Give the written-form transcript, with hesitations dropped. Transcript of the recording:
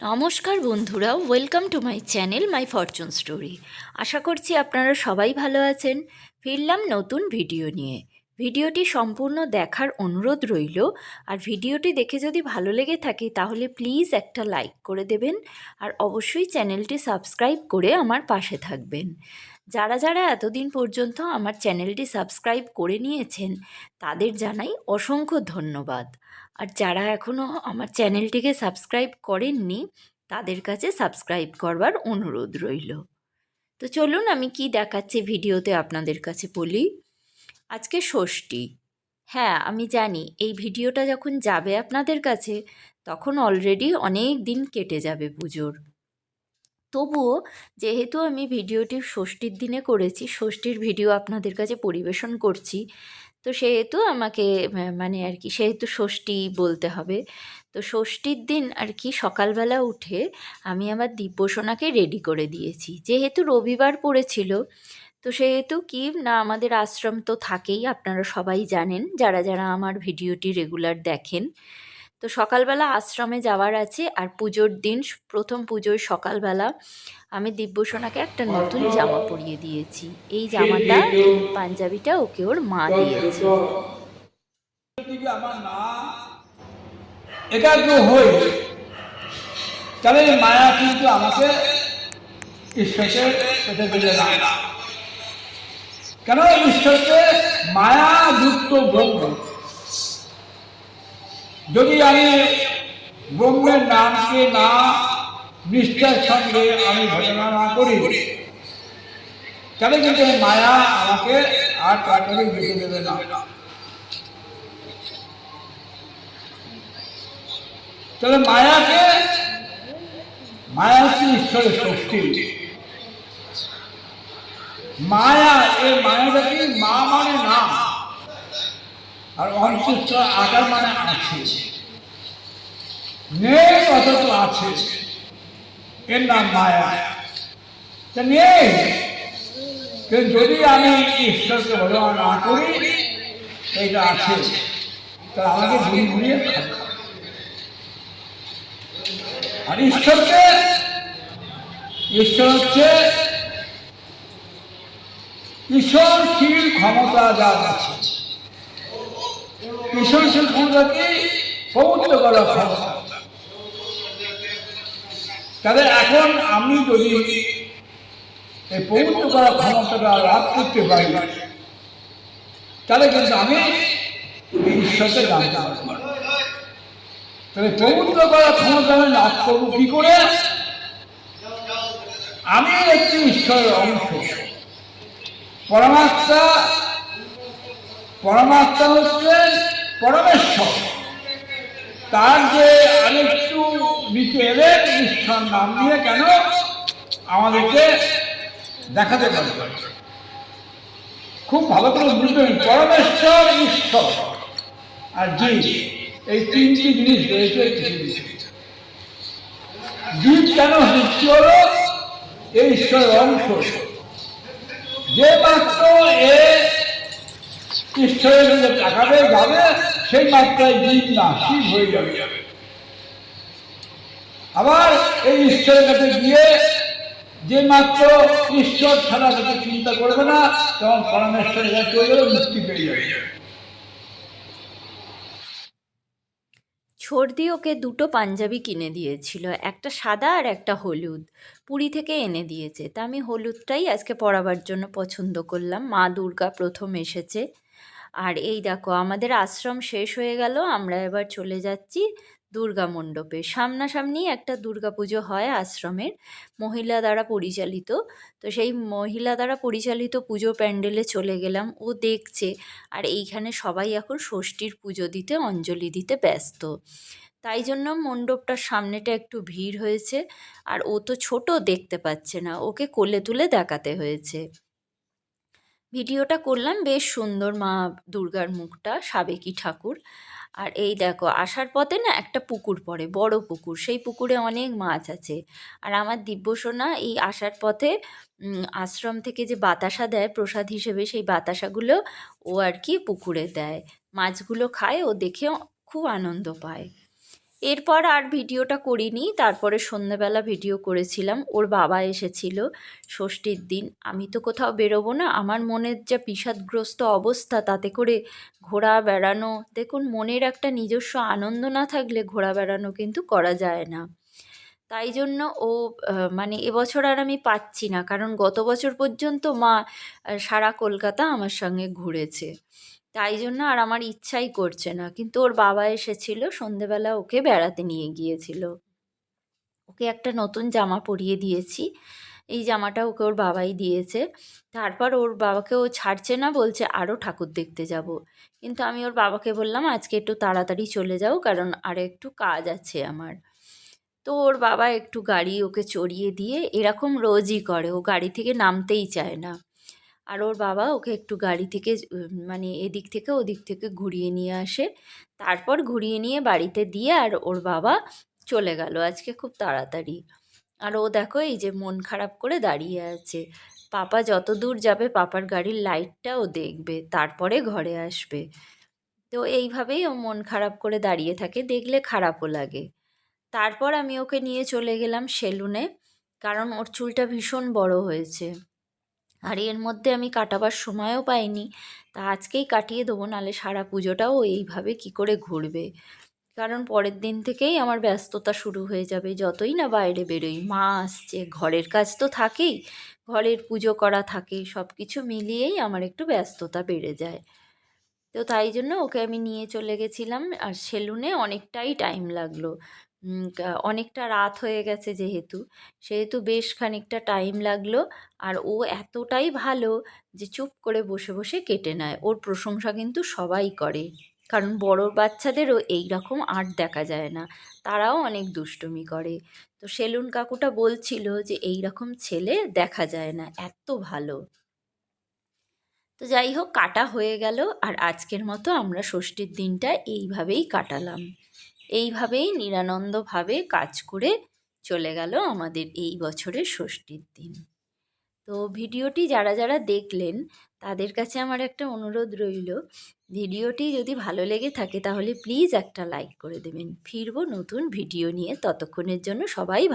নমস্কার বন্ধুরা, welcome to my channel my fortune story. আশা করছি আপনারা সবাই ভালো আছেন। ফিরলাম নতুন ভিডিও নিয়ে। ভিডিওটি সম্পূর্ণ দেখার অনুরোধ রইল। আর ভিডিওটি দেখে যদি ভালো লেগে থাকে তাহলে প্লিজ একটা লাইক করে দেবেন। আর অবশ্যই চ্যানেলটি সাবস্ক্রাইব করে আমার পাশে থাকবেন। যারা যারা এতদিন পর্যন্ত আমার চ্যানেলটি সাবস্ক্রাইব করে নিয়েছেন তাদের জানাই অসংখ্য ধন্যবাদ। আর যারা এখনও আমার চ্যানেলটিকে সাবস্ক্রাইব করেননি তাদের কাছে সাবস্ক্রাইব করবার অনুরোধ রইল। তো চলুন আমি কি দেখাচ্ছি ভিডিওতে আপনাদের কাছে বলি। আজকে ষষ্ঠী। হ্যাঁ, আমি জানি এই ভিডিওটা যখন যাবে আপনাদের কাছে তখন অলরেডি অনেক দিন কেটে যাবে পুজোর। তবুও যেহেতু আমি ভিডিওটি ষষ্ঠীর দিনে করেছি, ষষ্ঠীর ভিডিও আপনাদের কাছে পরিবেশন করছি, তো সেহেতু আমাকে মানে আর কি সেহেতু ষষ্ঠী বলতে হবে। তো ষষ্ঠীর দিন আর কি সকালবেলা উঠে আমি আমার দিব্যসোনাকে রেডি করে দিয়েছি। যেহেতু রবিবার পড়েছিল, তো সেহেতু কি না, আমাদের আশ্রম তো থাকেই, আপনারা সবাই জানেন যারা যারা আমার ভিডিওটি রেগুলার দেখেন। তো সকালবেলা আশ্রমে যাওয়ার আছে, আর পুজোর দিন প্রথম পুজোর সকালবেলা আমি দিব্যসোনাকে একটা নতুন জামা পরিয়ে দিয়েছি। এই জামাটা, এই পাঞ্জাবিটা ওকে ওর মা দিয়েছে। আমার না একাগ্র হই, তাহলে মায়া কিন্তু আমাকে ঈশ্বরকে পেতে দিলে না। কেন? ঈশ্বরকে মায়া যুক্ত ব্রহ্ম। যদি আমি ব্রহ্মের নামকে না নিষ্ঠার সঙ্গে আমি ভজনা না করি, তাহলে কিন্তু মায়া আমাকে আর তাড়াতাড়ি যেতে দেবে না। তাহলে মায়া হচ্ছে ঈশ্বরের শক্তি। মায়া, এই মায়াটা কি? মা মানে না, আর অন্তস্থ আকার মানে আছে, নেই অথচ আছে, এর নাম মায়া। তা নেই, কিন্তু যদি আমি ঈশ্বরকে ভগবান না করি, এইটা আছে, তা আমাকে ঘুরি ঘুরিয়ে খাবে। আর ঈশ্বর হচ্ছে ঈশ্বরশীল ক্ষমতা যার আছে। ঈশ্বরশীল ক্ষমতা কি? পবিত্র করার ক্ষমতা। তাহলে এখন আমি যদি এই পবিত্র করার ক্ষমতাটা লাভ করতে পারি, তাহলে কিন্তু আমি ঈশ্বরকে জানতে পারবো। তাহলে পবিত্র করার ক্ষমতা আমি লাভ করবো কি করে? আমি একটি ঈশ্বরের অংশ। পরমাত্মা হচ্ছে পরমেশ্বর। তার যে আরেকটু নিচে এলেন ঈশ্বর নাম নিয়ে, কেন আমাদেরকে দেখাতে পারবে। খুব ভালো করে বুঝবেন, পরমেশ্বর, ঈশ্বর আর জীব, এই তিনটি জিনিস রয়েছে পৃথিবীতে। জীব কেন সৃষ্টি হলো? এই ঈশ্বরের অংশ। যে মাত্র এ ঈশ্বরের কাছে তাকাবে যাবে, সেই মাত্রায় জীব না শিব হয়ে যাবে। আবার এই ঈশ্বরের কাছে গিয়ে যে মাত্র ঈশ্বর ছাড়া কিছু চিন্তা করবে না, তখন পরমেশ্বরের কাছে চলে যাবে, মুক্তি পেয়ে যাবে। ছর্দি ওকে দুটো পাঞ্জাবি কিনে দিয়েছিল, একটা সাদা আর একটা হলুদ, পুরী থেকে এনে দিয়েছে। তা আমি হলুদটাই আজকে পরাবার জন্য পছন্দ করলাম। মা দুর্গা প্রথম এসেছে। আর এই দেখো, আমাদের আশ্রম শেষ হয়ে গেল, আমরা এবার চলে যাচ্ছি দুর্গা মণ্ডপে। সামনাসামনি একটা দুর্গা পুজো হয় আশ্রমের, মহিলা দ্বারা পরিচালিত। তো সেই মহিলা দ্বারা পরিচালিত পুজো প্যান্ডেলে চলে গেলাম। ও দেখছে, আর এইখানে সবাই এখন ষষ্ঠীর পুজো দিতে, অঞ্জলি দিতে ব্যস্ত। তাই জন্য মণ্ডপটার সামনেটা একটু ভিড় হয়েছে। আর ও তো ছোট, দেখতে পাচ্ছে না, ওকে কোলে তুলে দেখাতে হয়েছে। ভিডিওটা করলাম, বেশ সুন্দর মা দুর্গার মুখটা, সাবেকি ঠাকুর। আর এই দেখো, আসার পথে না একটা পুকুর পড়ে, বড় পুকুর, সেই পুকুরে অনেক মাছ আছে। আর আমার দিব্যসোনা এই আসার পথে আশ্রম থেকে যে বাতাসা দেয় প্রসাদ হিসেবে, সেই বাতাসাগুলো ও আর কি পুকুরে দেয়, মাছগুলো খায়, ও দেখে খুব আনন্দ পায়। এরপর আর ভিডিওটা করিনি। তারপরে সন্ধ্যেবেলা ভিডিও করেছিলাম, ওর বাবা এসেছিল ষষ্ঠীর দিন। আমি তো কোথাও বেরোবো না, আমার মনের যা বিষাদগ্রস্ত অবস্থা, তাতে করে ঘোরা বেড়ানো, দেখুন মনের একটা নিজস্ব আনন্দ না থাকলে ঘোরা বেড়ানো কিন্তু করা যায় না। তাই জন্য ও মানে এবছর আর আমি পাচ্ছি না, কারণ গত বছর পর্যন্ত মা সারা কলকাতা আমার সঙ্গে ঘুরেছে। তাই জন্য আর আমার ইচ্ছাই করছে না। কিন্তু ওর বাবা এসেছিল, সন্ধেবেলা ওকে বেড়াতে নিয়ে গিয়েছিল। ওকে একটা নতুন জামা পরিয়ে দিয়েছি। এই জামাটা ওকে ওর বাবাই দিয়েছে। তারপর ওর বাবাকে ও ছাড়ছে না, বলছে আরও ঠাকুর দেখতে যাব। কিন্তু আমি ওর বাবাকে বললাম আজকে একটু তাড়াতাড়ি চলে যাও, কারণ আর একটু কাজ আছে আমার। তো ওর বাবা একটু গাড়ি ওকে চড়িয়ে দিয়ে, এরকম রোজই করে, ও গাড়ি থেকে নামতেই চায় না। আর ওর বাবা ওকে একটু গাড়ি থেকে মানে এদিক থেকে ওদিক থেকে ঘুরিয়ে নিয়ে আসে। তারপর ঘুরিয়ে নিয়ে বাড়িতে দিয়ে আর ওর বাবা চলে গেল আজকে খুব তাড়াতাড়ি। আর ও দেখো এই যে মন খারাপ করে দাঁড়িয়ে আছে। পাপা যত দূর যাবে পাপার গাড়ির লাইটটা ও দেখবে, তারপরে ঘরে আসবে। তো এইভাবেই ও মন খারাপ করে দাঁড়িয়ে থাকে, দেখলে খারাপও লাগে। তারপর আমি ওকে নিয়ে চলে গেলাম সেলুনে, কারণ ওর চুলটা ভীষণ বড় হয়েছে। আর এর মধ্যে আমি কাটাবার সময়ও পাইনি। তা আজকেই কাটিয়ে দেবো, নাহলে সারা পুজোটাও ও এইভাবে কি করে ঘুরবে। কারণ পরের দিন থেকেই আমার ব্যস্ততা শুরু হয়ে যাবে, যতই না বাইরে বেরোই। মা আসছে, ঘরের কাজ তো থাকেই, ঘরের পুজো করা থাকে, সব কিছু মিলিয়েই আমার একটু ব্যস্ততা বেড়ে যায়। তো তাই জন্য ওকে আমি নিয়ে চলে গেছিলাম, আর সেলুনে অনেকটাই টাইম লাগলো। অনেকটা রাত হয়ে গেছে যেহেতু, সেহেতু বেশ খানিকটা টাইম লাগলো। আর ও এতটাই ভালো যে চুপ করে বসে বসে কেটে নেয়। ওর প্রশংসা কিন্তু সবাই করে, কারণ বড় বাচ্চাদেরও এই রকম আর্ট দেখা যায় না, তারাও অনেক দুষ্টুমি করে। তো সেলুন কাকুটা বলছিল যে এই রকম ছেলে দেখা যায় না, এত ভালো। তো যাই হোক, কাটা হয়ে গেল। আর আজকের মতো আমরা ষষ্ঠীর দিনটা এইভাবেই কাটালাম। এইভাবেই নিরানন্দভাবে কাজ করে চলে গেল আমাদের এই বছরের ষষ্ঠীর দিন। তো ভিডিওটি যারা যারা দেখলেন, তাদের কাছে আমার একটা অনুরোধ রইল, ভিডিওটি যদি ভালো লেগে থাকে তাহলে প্লিজ একটা লাইক করে দেবেন। ফিরবো নতুন ভিডিও নিয়ে, ততক্ষণের জন্য সবাই